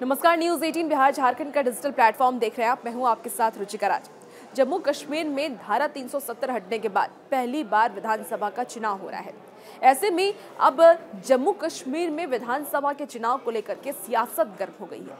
नमस्कार, न्यूज 18 बिहार झारखंड का digital platform देख रहे हैं आप। मैं हूं आपके साथ रुचिका राज। जम्मू कश्मीर में धारा 370 हटने के बाद पहली बार विधानसभा का चुनाव हो रहा है। ऐसे में अब जम्मू कश्मीर में विधानसभा के चुनाव को लेकर के सियासत गर्म हो गई है।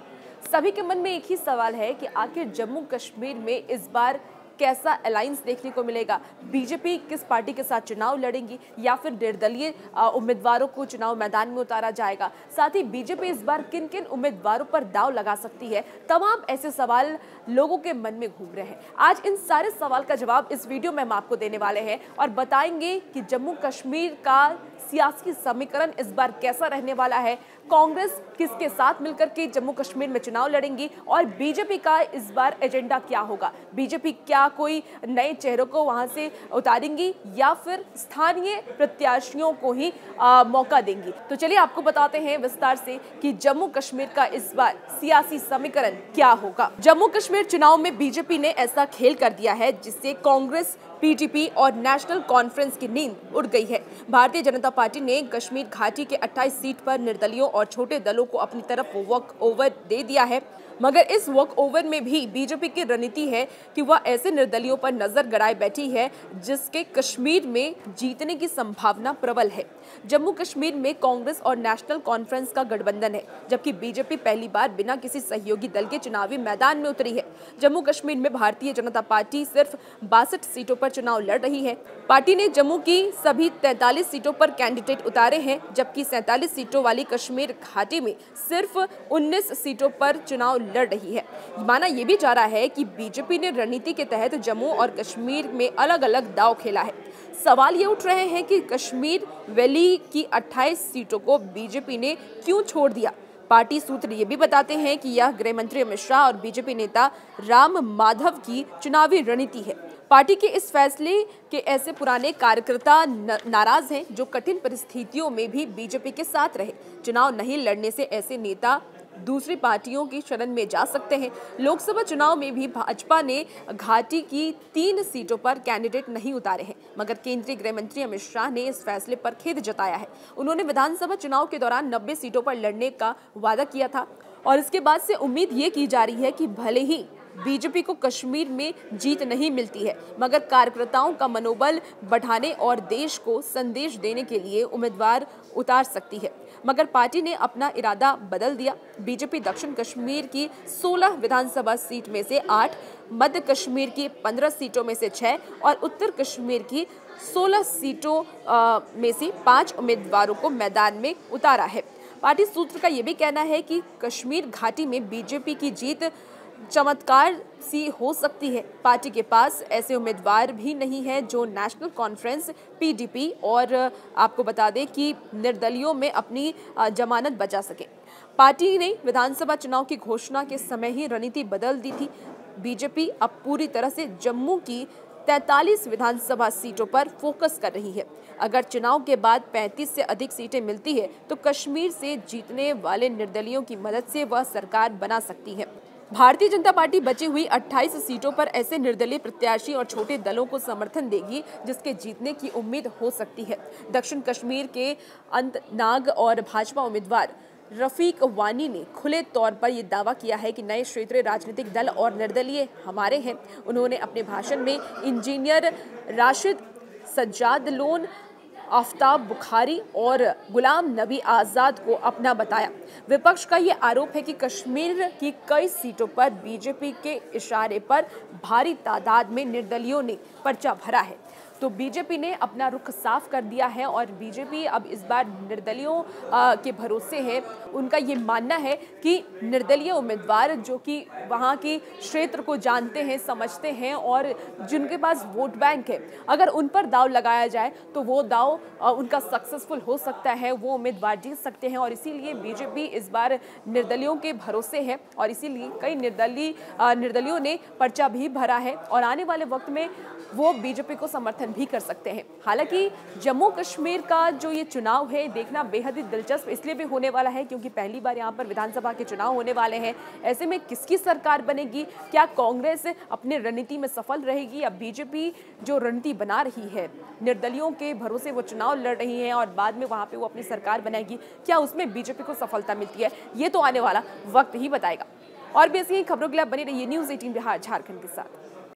सभी के मन में एक ही सवाल है कि आखिर जम्मू कश्मीर में इस बार कैसा अलायंस देखने को मिलेगा। बीजेपी किस पार्टी के साथ चुनाव लड़ेंगी या फिर निर्दलीय उम्मीदवारों को चुनाव मैदान में उतारा जाएगा। साथ ही बीजेपी इस बार किन किन उम्मीदवारों पर दांव लगा सकती है। तमाम ऐसे सवाल लोगों के मन में घूम रहे हैं। आज इन सारे सवाल का जवाब इस वीडियो में हम आपको देने वाले हैं और बताएंगे कि जम्मू कश्मीर का सियासी समीकरण इस बार कैसा रहने वाला है। कांग्रेस किसके साथ मिलकर के जम्मू कश्मीर में चुनाव लड़ेंगी और बीजेपी का इस बार एजेंडा क्या होगा। बीजेपी क्या कोई नए चेहरों को वहां से उतारेंगी या फिर स्थानीय प्रत्याशियों को ही मौका देंगी। तो चलिए आपको बताते हैं विस्तार से कि जम्मू कश्मीर का इस बार सियासी समीकरण क्या होगा। जम्मू कश्मीर चुनाव में बीजेपी ने ऐसा खेल कर दिया है जिससे कांग्रेस, पीडीपी और नेशनल कॉन्फ्रेंस की नींद उड़ गई है। भारतीय जनता पार्टी ने कश्मीर घाटी के 28 सीट पर निर्दलियों और छोटे दलों को अपनी तरफ वॉक ओवर दे दिया है, मगर इस वॉक ओवर में भी बीजेपी की रणनीति है कि वह ऐसे निर्दलियों पर नजर गड़ाए बैठी है जिसके कश्मीर में जीतने की संभावना प्रबल है। जम्मू कश्मीर में कांग्रेस और नेशनल कॉन्फ्रेंस का गठबंधन है, जबकि बीजेपी पहली बार बिना किसी सहयोगी दल के चुनावी मैदान में उतरी है। जम्मू कश्मीर में भारतीय जनता पार्टी सिर्फ 62 सीटों पर चुनाव लड़ रही है। पार्टी ने जम्मू की सभी 43 सीटों पर कैंडिडेट उतारे हैं, जबकि 47 सीटों वाली कश्मीर घाटी में सिर्फ 19 सीटों पर चुनाव लड़ रही है। माना यह भी जा रहा है कि बीजेपी ने रणनीति के तहत जम्मू और कश्मीर में अलग अलग दांव खेला है। सवाल ये उठ रहे हैं कि कश्मीर वैली की 28 सीटों को बीजेपी ने क्यों छोड़ दिया। पार्टी सूत्र ये भी बताते हैं कि यह गृह मंत्री अमित शाह और बीजेपी नेता राम माधव की चुनावी रणनीति है। पार्टी के इस फैसले के ऐसे पुराने कार्यकर्ता नाराज हैं जो कठिन परिस्थितियों में भी बीजेपी के साथ रहे। चुनाव नहीं लड़ने से ऐसे नेता दूसरी पार्टियों की शरण में जा सकते हैं। लोकसभा चुनाव में भी भाजपा ने घाटी की 3 सीटों पर कैंडिडेट नहीं उतारे हैं, मगर केंद्रीय गृह मंत्री अमित शाह ने इस फैसले पर खेद जताया है। उन्होंने विधानसभा चुनाव के दौरान 90 सीटों पर लड़ने का वादा किया था और इसके बाद से उम्मीद ये की जा रही है कि भले ही बीजेपी को कश्मीर में जीत नहीं मिलती है, मगर कार्यकर्ताओं का मनोबल बढ़ाने और देश को संदेश देने के लिए उम्मीदवार उतार सकती है। मगर पार्टी ने अपना इरादा बदल दिया। बीजेपी दक्षिण कश्मीर की 16 विधानसभा सीट में से 8, मध्य कश्मीर की 15 सीटों में से 6 और उत्तर कश्मीर की 16 सीटों में से 5 उम्मीदवारों को मैदान में उतारा है। पार्टी सूत्र का यह भी कहना है कि कश्मीर घाटी में बीजेपी की जीत चमत्कार सी हो सकती है। पार्टी के पास ऐसे उम्मीदवार भी नहीं है जो नेशनल कॉन्फ्रेंस, पीडीपी और आपको बता दें कि निर्दलियों में अपनी जमानत बचा सके। पार्टी ने विधानसभा चुनाव की घोषणा के समय ही रणनीति बदल दी थी। बीजेपी अब पूरी तरह से जम्मू की 43 विधानसभा सीटों पर फोकस कर रही है। अगर चुनाव के बाद 35 से अधिक सीटें मिलती है तो कश्मीर से जीतने वाले निर्दलियों की मदद से वह सरकार बना सकती है। भारतीय जनता पार्टी बची हुई 28 सीटों पर ऐसे निर्दलीय प्रत्याशी और छोटे दलों को समर्थन देगी जिसके जीतने की उम्मीद हो सकती है। दक्षिण कश्मीर के अनंतनाग और भाजपा उम्मीदवार रफीक वानी ने खुले तौर पर यह दावा किया है कि नए क्षेत्रीय राजनीतिक दल और निर्दलीय हमारे हैं। उन्होंने अपने भाषण में इंजीनियर राशिद सज्जाद लोन, आफ्ताब बुखारी और गुलाम नबी आज़ाद को अपना बताया। विपक्ष का ये आरोप है कि कश्मीर की कई सीटों पर बीजेपी के इशारे पर भारी तादाद में निर्दलियों ने पर्चा भरा है। तो बीजेपी ने अपना रुख साफ कर दिया है और बीजेपी अब इस बार निर्दलियों के भरोसे है। उनका ये मानना है कि निर्दलीय उम्मीदवार जो कि वहाँ की क्षेत्र को जानते हैं, समझते हैं और जिनके पास वोट बैंक है, अगर उन पर दाव लगाया जाए तो वो दाव उनका सक्सेसफुल हो सकता है, वो उम्मीदवार जीत सकते हैं। और इसीलिए बीजेपी इस बार निर्दलियों के भरोसे है और इसीलिए कई निर्दलियों ने पर्चा भी भरा है और आने वाले वक्त में वो बीजेपी को समर्थन समर्थन भी कर सकते हैं। हालांकि जम्मू कश्मीर का जो ये चुनाव है देखना बेहद ही दिलचस्प इसलिए भी होने वाला है क्योंकि पहली बार यहाँ पर विधानसभा के चुनाव होने वाले हैं। ऐसे में किसकी सरकार बनेगी, क्या कांग्रेस अपनी रणनीति में सफल रहेगी या बीजेपी जो रणनीति बना रही है, निर्दलियों के भरोसे वो चुनाव लड़ रही है और बाद में वहां पे वो अपनी सरकार बनाएगी, क्या उसमें बीजेपी को सफलता मिलती है, ये तो आने वाला वक्त ही बताएगा। और भी ऐसी खबरों के लिए बनी रहिए न्यूज़ 18 बिहार झारखंड के साथ।